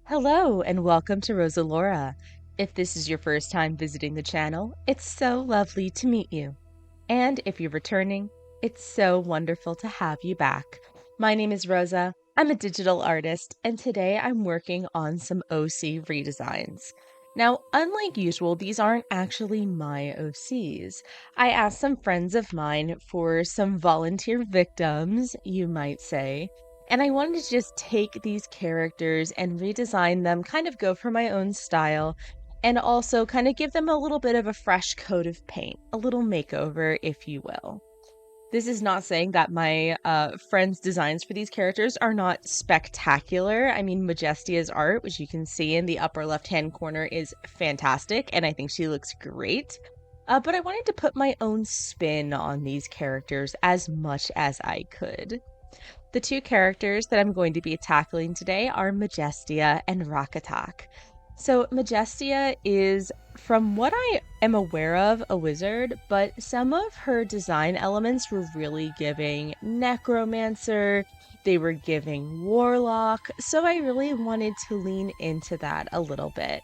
Hello and welcome to Rosalora. If this is your first time visiting the channel, it's so lovely to meet you. And if you're returning, it's so wonderful to have you back. My name is Rosa. I'm a digital artist, and today I'm working on some OC redesigns. Now, unlike usual, these aren't actually my OCs. I asked some friends of mine for some volunteer victims, you might say, and I wanted to just take these characters and redesign them, kind of go for my own style, and also kind of give them a little bit of a fresh coat of paint, a little makeover, if you will. This is not saying that my friends' designs for these characters are not spectacular. I mean, Majestia's art, which you can see in the upper left-hand corner, is fantastic, and I think she looks great. But I wanted to put my own spin on these characters as much as I could. The two characters that I'm going to be tackling today are Majestia and Rakatak. So Majestia is, from what I am aware of, a wizard, but some of her design elements were really giving necromancer, they were giving warlock, so I really wanted to lean into that a little bit.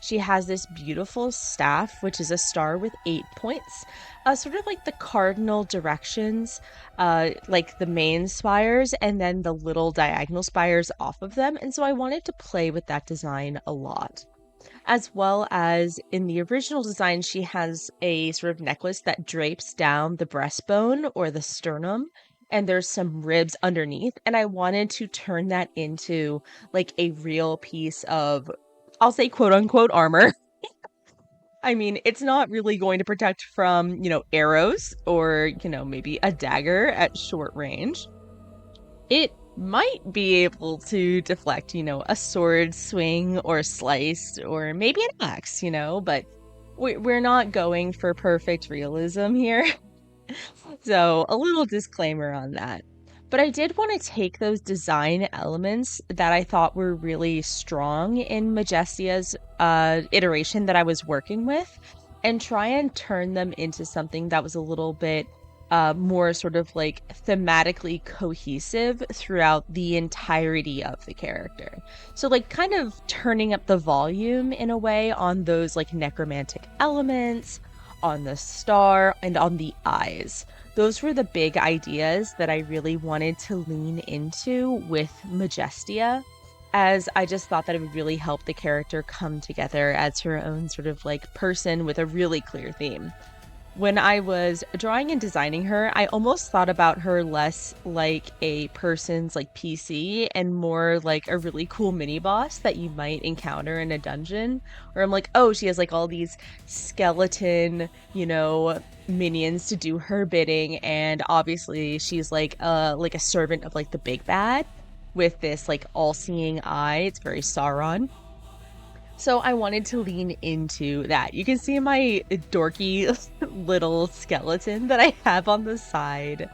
She has this beautiful staff, which is a star with 8 points, sort of like the cardinal directions, like the main spires and then the little diagonal spires off of them. And so I wanted to play with that design a lot. As well as in the original design, she has a sort of necklace that drapes down the breastbone or the sternum, and there's some ribs underneath. And I wanted to turn that into like a real piece of, I'll say, quote unquote armor. I mean, it's not really going to protect from, arrows or, maybe a dagger at short range. It might be able to deflect, a sword swing or slice or maybe an axe, but we're not going for perfect realism here. So a little disclaimer on that. But I did want to take those design elements that I thought were really strong in Majestia's iteration that I was working with and try and turn them into something that was a little bit more sort of like thematically cohesive throughout the entirety of the character. So like kind of turning up the volume in a way on those like necromantic elements, on the star, and on the eyes. Those were the big ideas that I really wanted to lean into with Majestia, as I just thought that it would really help the character come together as her own sort of like person with a really clear theme. When I was drawing and designing her, I almost thought about her less like a person's like PC and more like a really cool mini boss that you might encounter in a dungeon. Where I'm like, oh, she has like all these skeleton, minions to do her bidding, and obviously she's like a servant of like the big bad with this like all-seeing eye. It's very Sauron. So I wanted to lean into that. You can see my dorky little skeleton that I have on the side,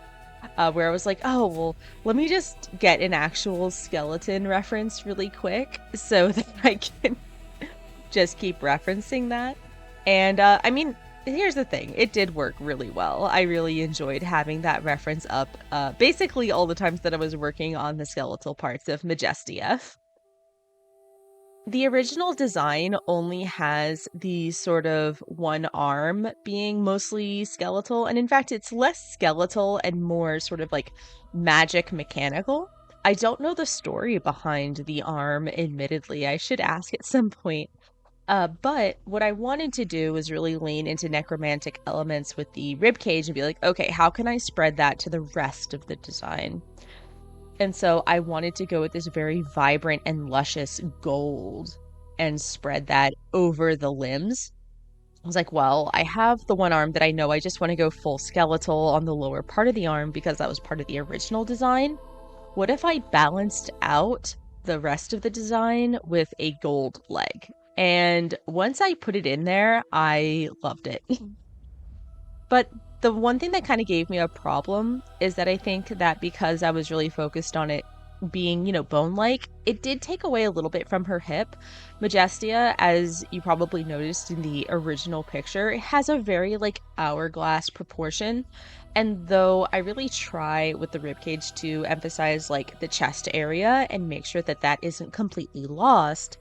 where I was like, oh, well, let me just get an actual skeleton reference really quick so that I can just keep referencing that. And I mean, here's the thing. It did work really well. I really enjoyed having that reference up basically all the times that I was working on the skeletal parts of Majestia. The original design only has the sort of one arm being mostly skeletal, and in fact, it's less skeletal and more sort of like magic mechanical. I don't know the story behind the arm, admittedly. I should ask at some point. But what I wanted to do was really lean into necromantic elements with the ribcage and be like, okay, how can I spread that to the rest of the design? And so I wanted to go with this very vibrant and luscious gold and spread that over the limbs. I was like, well, I have the one arm that I know I just want to go full skeletal on the lower part of the arm because that was part of the original design. What if I balanced out the rest of the design with a gold leg? And once I put it in there, I loved it. But the one thing that kind of gave me a problem is that I think that because I was really focused on it being, bone-like, it did take away a little bit from her hip. Majestia, as you probably noticed in the original picture, it has a very like hourglass proportion And though I really try with the ribcage to emphasize like the chest area and make sure that that isn't completely lost,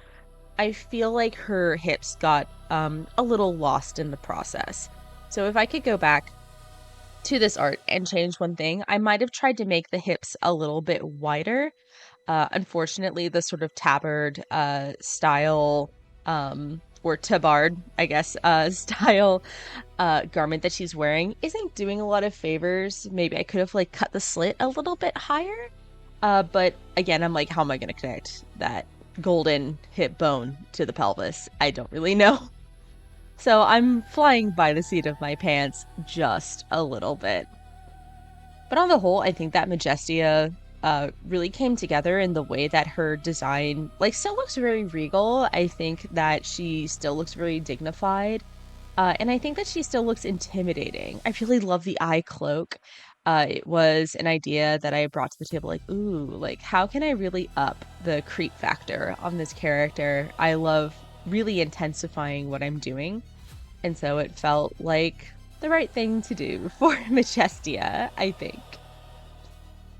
I feel like her hips got a little lost in the process. So if I could go back to this art and change one thing, I might have tried to make the hips a little bit wider. Unfortunately, the sort of tabard style, or tabard, I guess, style garment that she's wearing isn't doing a lot of favors. Maybe I could have like cut the slit a little bit higher. But again, I'm like, how am I going to connect that golden hip bone to the pelvis? I don't really know. So I'm flying by the seat of my pants just a little bit. But on the whole, I think that Majestia really came together in the way that her design like still looks very regal. I think that she still looks very dignified. And I think that she still looks intimidating. I really love the eye cloak. It was an idea that I brought to the table, like, ooh, like how can I really up the creep factor on this character? I love really intensifying what I'm doing. And so it felt like the right thing to do for Majestia, I think.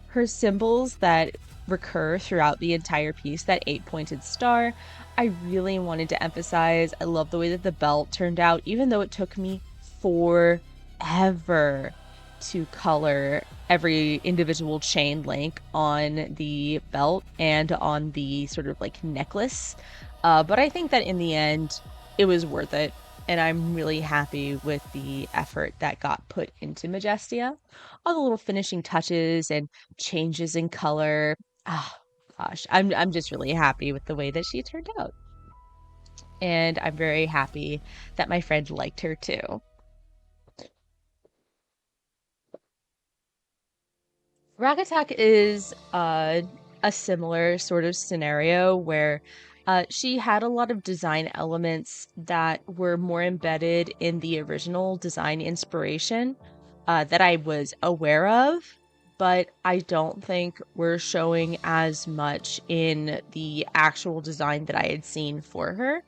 Her symbols that recur throughout the entire piece, that 8-pointed star, I really wanted to emphasize. I love the way that the belt turned out, even though it took me forever to color every individual chain link on the belt and on the sort of like necklace. But I think that in the end, it was worth it. And I'm really happy with the effort that got put into Majestia. All the little finishing touches and changes in color. Ah, gosh, I'm just really happy with the way that she turned out. And I'm very happy that my friend liked her too. Rack Attack is a similar sort of scenario where she had a lot of design elements that were more embedded in the original design inspiration that I was aware of, but I don't think were showing as much in the actual design that I had seen for her.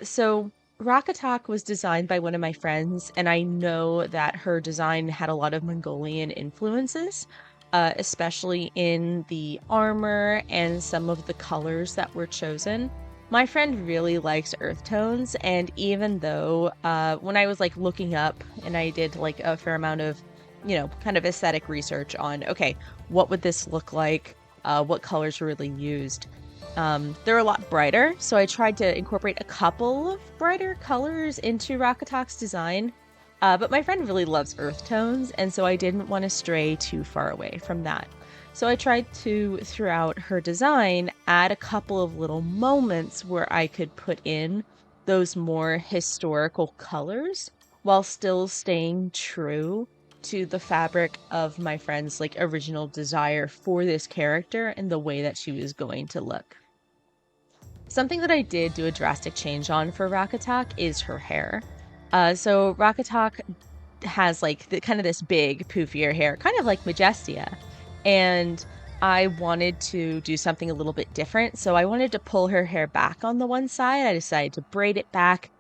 So Rock Attack was designed by one of my friends, and I know that her design had a lot of Mongolian influences, especially in the armor and some of the colors that were chosen. My friend really likes earth tones, and even though when I was like looking up and I did like a fair amount of, kind of aesthetic research on, okay, what would this look like? What colors were really used? They're a lot brighter, so I tried to incorporate a couple of brighter colors into Rock Attack's design. But my friend really loves earth tones, and so I didn't want to stray too far away from that. So I tried to, throughout her design, add a couple of little moments where I could put in those more historical colors while still staying true to the fabric of my friend's like original desire for this character and the way that she was going to look. Something that I did do a drastic change on for Rock Attack is her hair. So Rock Attack has like kind of this big poofier hair, kind of like Majestia. And I wanted to do something a little bit different. So I wanted to pull her hair back on the one side. I decided to braid it back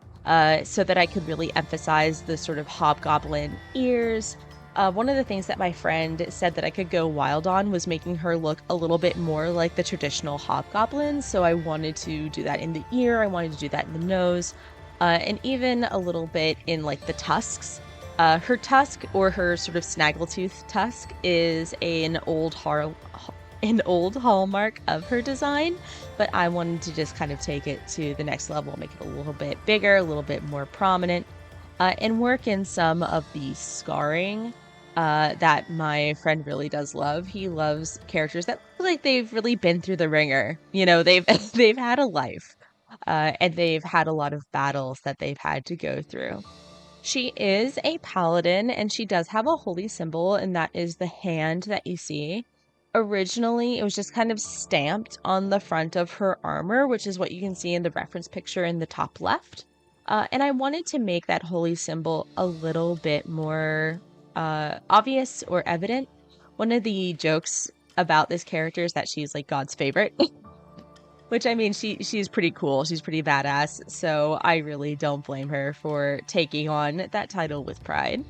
so that I could really emphasize the sort of hobgoblin ears. One of the things that my friend said that I could go wild on was making her look a little bit more like the traditional hobgoblin. So I wanted to do that in the ear. I wanted to do that in the nose. And even a little bit in like the tusks. Her tusk, or her sort of snaggletooth tusk, is an old hallmark of her design, but I wanted to just kind of take it to the next level, make it a little bit bigger, a little bit more prominent, and work in some of the scarring that my friend really does love. He loves characters that look like they've really been through the ringer. They've they've had a life. And they've had a lot of battles that they've had to go through. She is a paladin, and she does have a holy symbol, and that is the hand that you see. Originally, it was just kind of stamped on the front of her armor, which is what you can see in the reference picture in the top left. And I wanted to make that holy symbol a little bit more obvious or evident. One of the jokes about this character is that she's like God's favorite. Which, I mean, she's pretty cool. She's pretty badass. So I really don't blame her for taking on that title with pride.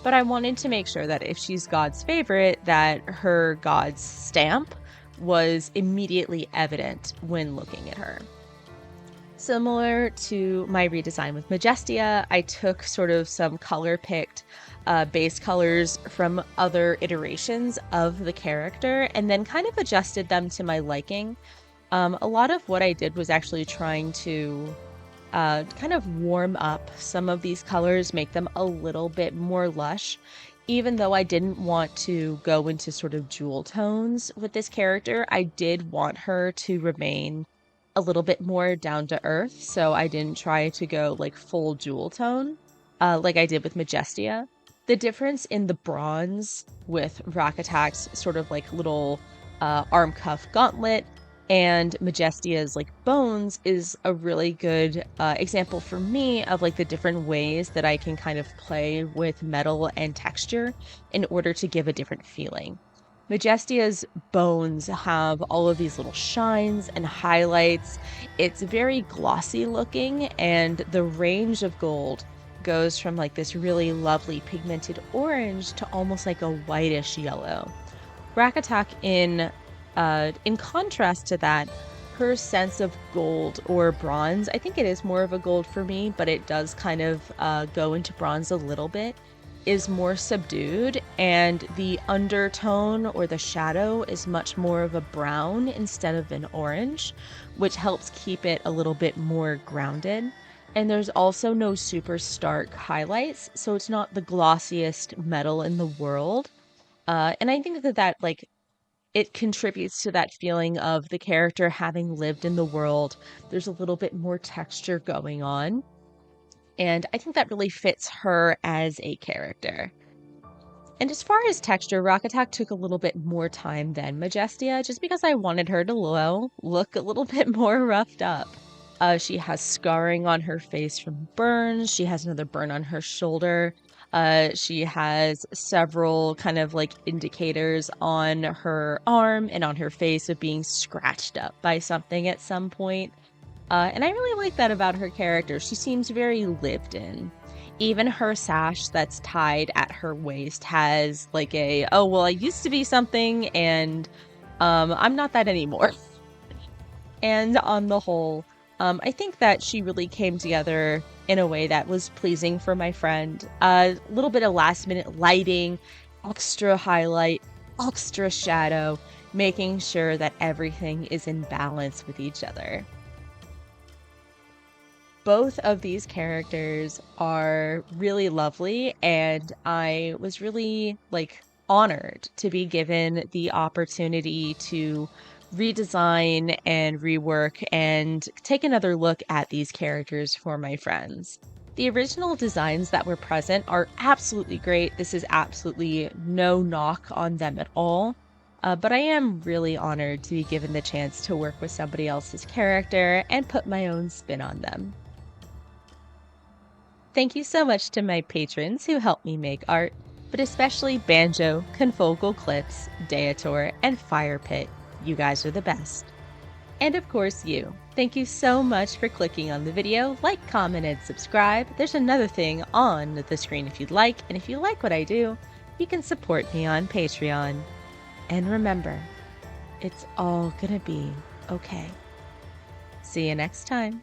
but I wanted to make sure that if she's God's favorite, that her God's stamp was immediately evident when looking at her. Similar to my redesign with Majestia, I took sort of some color picked base colors from other iterations of the character and then kind of adjusted them to my liking. A lot of what I did was actually trying to kind of warm up some of these colors, make them a little bit more lush, even though I didn't want to go into sort of jewel tones with this character. I did want her to remain a little bit more down to earth, so I didn't try to go like full jewel tone like I did with Majestia. The difference in the bronze with Rakatak's sort of like little arm cuff gauntlet and Majestia's like bones is a really good example for me of like the different ways that I can kind of play with metal and texture in order to give a different feeling. Majestia's bones have all of these little shines and highlights. It's very glossy looking, and the range of gold goes from like this really lovely pigmented orange to almost like a whitish yellow. Rakatak, in contrast to that, her sense of gold or bronze, I think it is more of a gold for me, but it does kind of go into bronze a little bit, is more subdued, and the undertone or the shadow is much more of a brown instead of an orange, which helps keep it a little bit more grounded. And there's also no super stark highlights, so it's not the glossiest metal in the world. And I think that like it contributes to that feeling of the character having lived in the world. There's a little bit more texture going on. And I think that really fits her as a character. And as far as texture, Rakatak took a little bit more time than Majestia, just because I wanted her to look a little bit more roughed up. She has scarring on her face from burns. She has another burn on her shoulder. She has several kind of like indicators on her arm and on her face of being scratched up by something at some point. And I really like that about her character. She seems very lived in. Even her sash that's tied at her waist has like oh, well, I used to be something and I'm not that anymore. And on the whole, I think that she really came together in a way that was pleasing for my friend. A little bit of last minute lighting, extra highlight, extra shadow, making sure that everything is in balance with each other. Both of these characters are really lovely, and I was really like honored to be given the opportunity to redesign and rework and take another look at these characters for my friends. The original designs that were present are absolutely great. This is absolutely no knock on them at all. But I am really honored to be given the chance to work with somebody else's character and put my own spin on them. Thank you so much to my patrons who helped me make art, but especially Banjo, Confocal Clips, Deator, and Fire Pit. You guys are the best. And of course you. Thank you so much for clicking on the video. Like, comment, and subscribe. There's another thing on the screen if you'd like, and if you like what I do, you can support me on Patreon. And remember, it's all gonna be okay. See you next time.